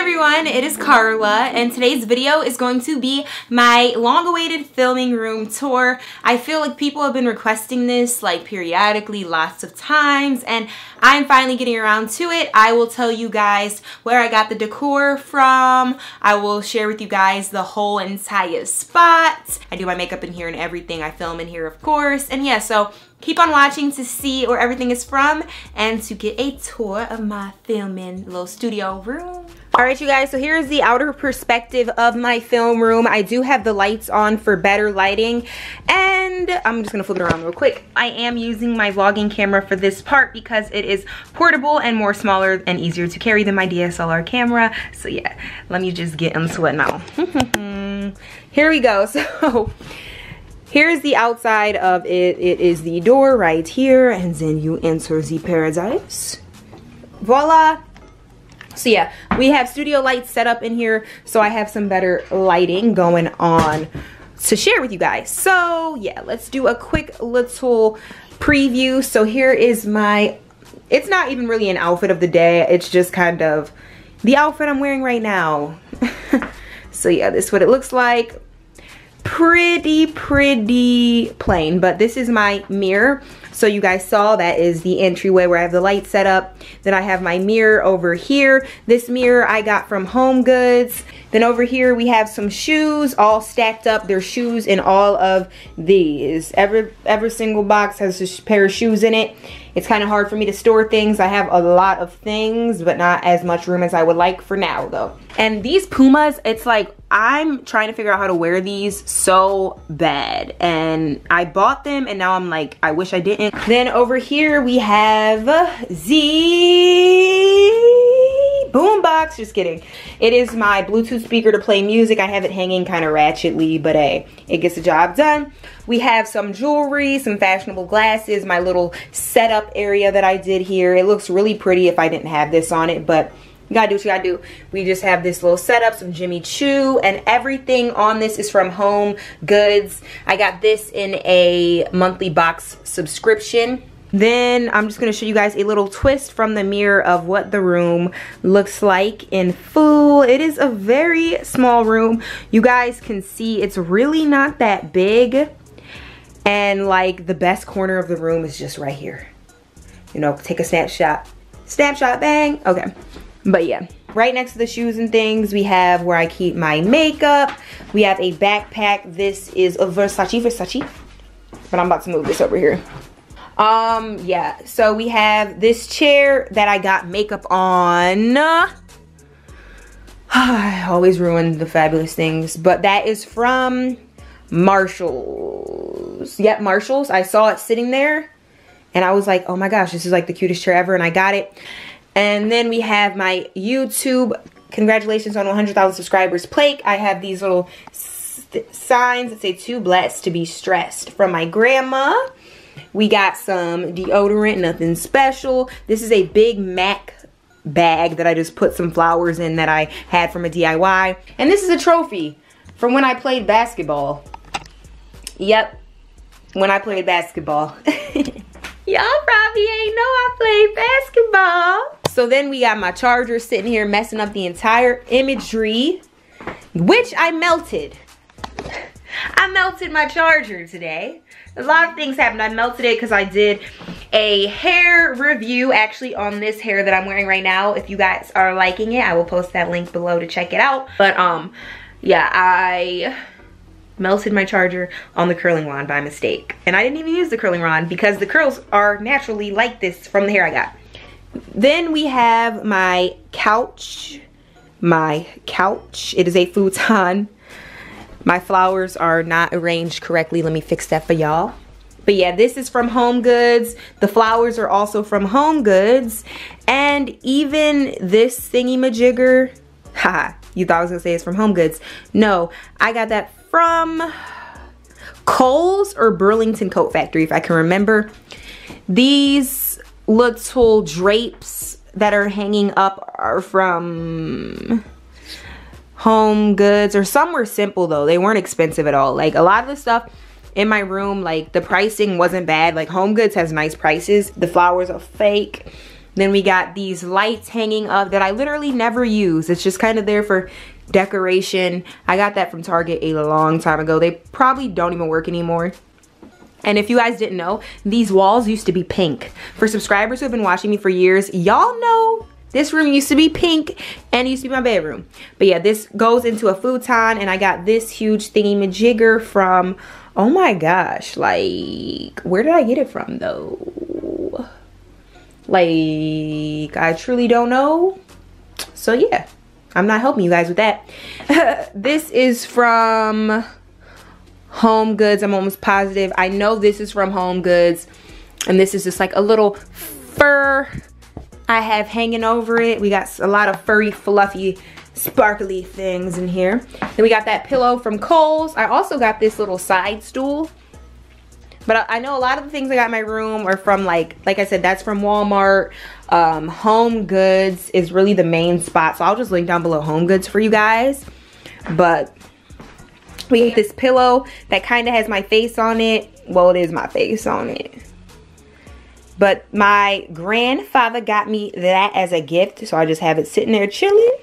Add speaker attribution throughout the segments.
Speaker 1: everyone, it is Carla, and today's video is going to be my long-awaited filming room tour. I feel like people have been requesting this like periodically lots of times, and I'm finally getting around to it. I will tell you guys where I got the decor from. I will share with you guys the whole entire spot. I do my makeup in here and everything. I film in here, of course, and yeah, so keep on watching to see where everything is from and to get a tour of my filming little studio room. Alright you guys, so here's the outer perspective of my film room. I do have the lights on for better lighting, and I'm just gonna flip it around real quick. I am using my vlogging camera for this part because it is portable and more smaller and easier to carry than my DSLR camera. So yeah, let me just get into it now. Here we go. So here's the outside of it. It is the door right here, and then you enter the paradise. Voila. So yeah, we have studio lights set up in here, so I have some better lighting going on to share with you guys. So yeah, let's do a quick little preview. So here is my, it's not even really an outfit of the day, it's just kind of the outfit I'm wearing right now. So yeah, this is what it looks like. Pretty plain, but this is my mirror. So you guys saw that is the entryway where I have the light set up. Then I have my mirror over here. This mirror I got from Home Goods. Then over here we have some shoes all stacked up. There's shoes in all of these. Every single box has a pair of shoes in it. It's kind of hard for me to store things. I have a lot of things, but not as much room as I would like for now though. And these Pumas, it's like I'm trying to figure out how to wear these so bad. And I bought them and now I'm like, I wish I didn't. Then over here we have the boombox. Just kidding. It is my Bluetooth speaker to play music. I have it hanging kind of ratchetly, but hey, it gets the job done. We have some jewelry, some fashionable glasses, my little setup area that I did here. It looks really pretty if I didn't have this on it, but you gotta do what you gotta do. We just have this little setup, some Jimmy Choo, and everything on this is from Home Goods. I got this in a monthly box subscription. Then I'm just gonna show you guys a little twist from the mirror of what the room looks like in full. It is a very small room. You guys can see it's really not that big. And like the best corner of the room is just right here. You know, take a snapshot. Snapshot, bang. Okay. But yeah, right next to the shoes and things, we have where I keep my makeup. We have a backpack. This is a Versace. But I'm about to move this over here. Yeah, so we have this chair that I got makeup on. I always ruin the fabulous things, but that is from Marshall's. Yep, Marshall's. I saw it sitting there and I was like, oh my gosh, this is like the cutest chair ever, and I got it. And then we have my YouTube congratulations on 100,000 subscribers plaque. I have these little signs that say too blessed to be stressed from my grandma. We got some deodorant, nothing special. This is a Big Mac bag that I just put some flowers in that I had from a DIY. And this is a trophy from when I played basketball. Yep, when I played basketball. Y'all probably ain't know I played basketball. So then we got my charger sitting here messing up the entire imagery, which I melted. I melted my charger today. A lot of things happened. I melted it because I did a hair review actually on this hair that I'm wearing right now. If you guys are liking it, I will post that link below to check it out. But yeah, I melted my charger on the curling wand by mistake. And I didn't even use the curling wand because the curls are naturally like this from the hair I got. Then we have my couch. It is a futon. My flowers are not arranged correctly. Let me fix that for y'all. But yeah, this is from Home Goods. The flowers are also from Home Goods. And even this thingy-majigger, haha, you thought I was gonna say it's from Home Goods. No, I got that from Kohl's or Burlington Coat Factory, if I can remember. These little drapes that are hanging up are from Home Goods, or some were simple though. They weren't expensive at all. Like a lot of the stuff in my room, like the pricing wasn't bad. Like Home Goods has nice prices. The flowers are fake. Then we got these lights hanging up that I literally never use. It's just kind of there for decoration. I got that from Target a long time ago. They probably don't even work anymore. And if you guys didn't know, these walls used to be pink. For subscribers who have been watching me for years, y'all know this room used to be pink and it used to be my bedroom. But yeah, this goes into a futon, and I got this huge thingy majigger from, oh my gosh, like, where did I get it from though? Like, I truly don't know. So yeah, I'm not helping you guys with that. This is from Home Goods. I'm almost positive. I know this is from Home Goods. And this is just like a little fur I have hanging over it. We got a lot of furry, fluffy, sparkly things in here. Then we got that pillow from Kohl's. I also got this little side stool. But I know a lot of the things I got in my room are from like I said, that's from Walmart. Home Goods is really the main spot. So I'll just link down below Home Goods for you guys. But we have this pillow that kind of has my face on it. Well, it is my face on it. But my grandfather got me that as a gift. So I just have it sitting there chilling.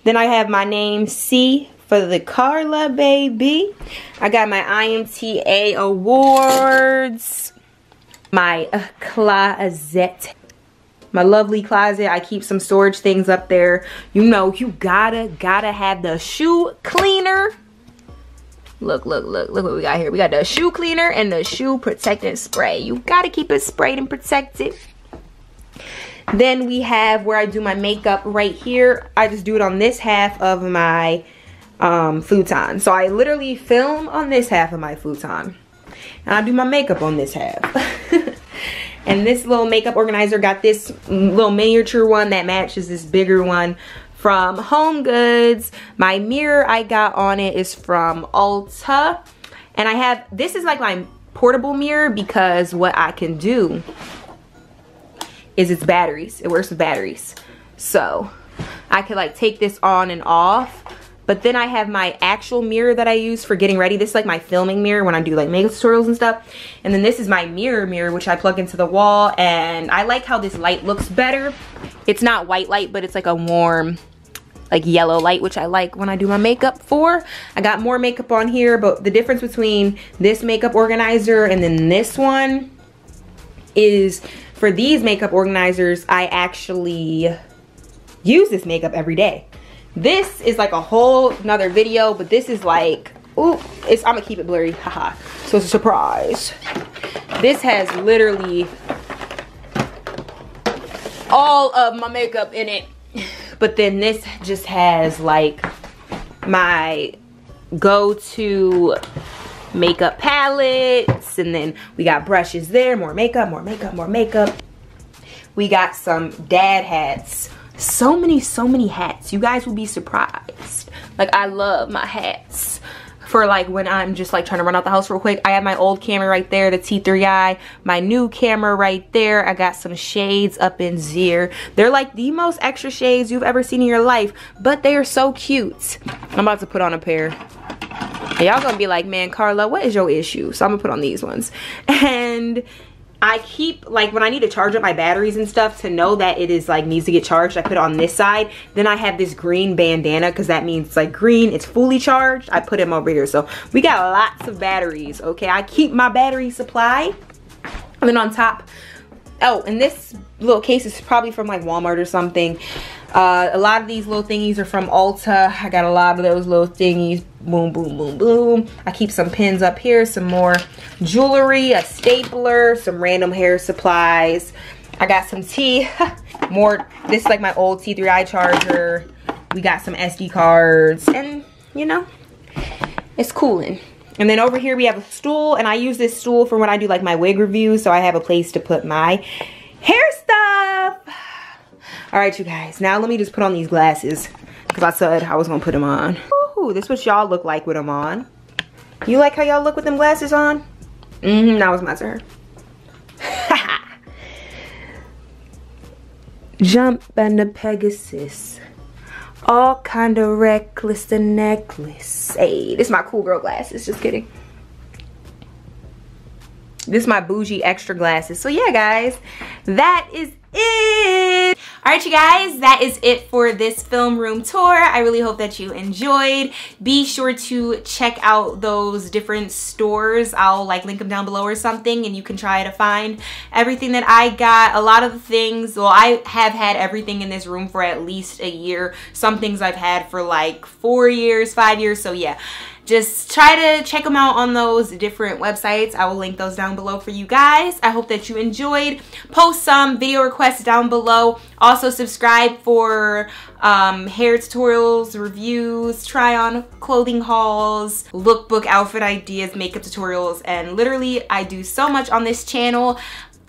Speaker 1: Then I have my name C for the Carla baby. I got my IMTA awards. My closet. My lovely closet. I keep some storage things up there. You know, you gotta have the shoe cleaner. Look what we got here. We got the shoe cleaner and the shoe protectant spray. You gotta keep it sprayed and protected. Then we have where I do my makeup right here. I just do it on this half of my futon. So I literally film on this half of my futon. And I do my makeup on this half. And this little makeup organizer got this little miniature one that matches this bigger one from Home Goods. My mirror I got on it is from Ulta. And I have, this is like my portable mirror because what I can do is it's batteries. It works with batteries. So I could like take this on and off. But then I have my actual mirror that I use for getting ready. This is like my filming mirror when I do like makeup tutorials and stuff. And then this is my mirror, which I plug into the wall. And I like how this light looks better. It's not white light, but it's like a warm, like yellow light, which I like when I do my makeup for. I got more makeup on here, but the difference between this makeup organizer and then this one is for these makeup organizers, I actually use this makeup every day. This is like a whole nother video, but this is like, ooh, I'm gonna keep it blurry, haha. So it's a surprise. This has literally all of my makeup in it. But then this just has like my go-to makeup palettes, and then we got brushes there, more makeup, more makeup, more makeup. We got some dad hats. So many hats. You guys will be surprised. Like, I love my hats for like when I'm just like trying to run out the house real quick. I have my old camera right there, the T3i. My new camera right there. I got some shades up in here. They're like the most extra shades you've ever seen in your life, but they are so cute. I'm about to put on a pair. Y'all gonna be like, man, Carla, what is your issue? So I'm gonna put on these ones. And I keep, like, when I need to charge up my batteries and stuff to know that it is like needs to get charged, I put it on this side. Then I have this green bandana because that means it's like green, it's fully charged. I put them over here. So we got lots of batteries, okay? I keep my battery supply. And then on top, oh, and this little case is probably from like Walmart or something. A lot of these little thingies are from Ulta. I got a lot of those little thingies. Boom, boom, boom, boom. I keep some pins up here, some more jewelry, a stapler, some random hair supplies. I got some tea. More, this is like my old T3i charger. We got some SD cards, and you know, it's cooling. And then over here we have a stool, and I use this stool for when I do like my wig reviews, so I have a place to put my hair stuff. All right, you guys, now let me just put on these glasses because I said I was gonna put them on. Ooh, this is what y'all look like with them on. You like how y'all look with them glasses on? That was my turn. Jump and the Pegasus. All kind of reckless, the necklace. Hey, this is my cool girl glasses, just kidding. This is my bougie extra glasses. So yeah, guys, that is it. Alright you guys, that is it for this film room tour. I really hope that you enjoyed. Be sure to check out those different stores. I'll like link them down below or something and you can try to find everything that I got. A lot of the things, well, I have had everything in this room for at least a year. Some things I've had for like 4 years, 5 years, so yeah. Just try to check them out on those different websites. I will link those down below for you guys. I hope that you enjoyed. Post some video requests down below. Also subscribe for hair tutorials, reviews, try on clothing hauls, lookbook outfit ideas, makeup tutorials, and literally I do so much on this channel.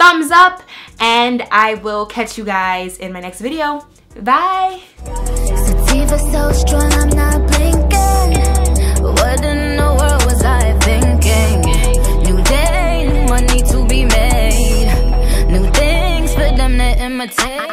Speaker 1: Thumbs up, and I will catch you guys in my next video. Bye! So strong, I'm not blinking. What in the world was I thinking? New day, new money to be made. New things for them to imitate.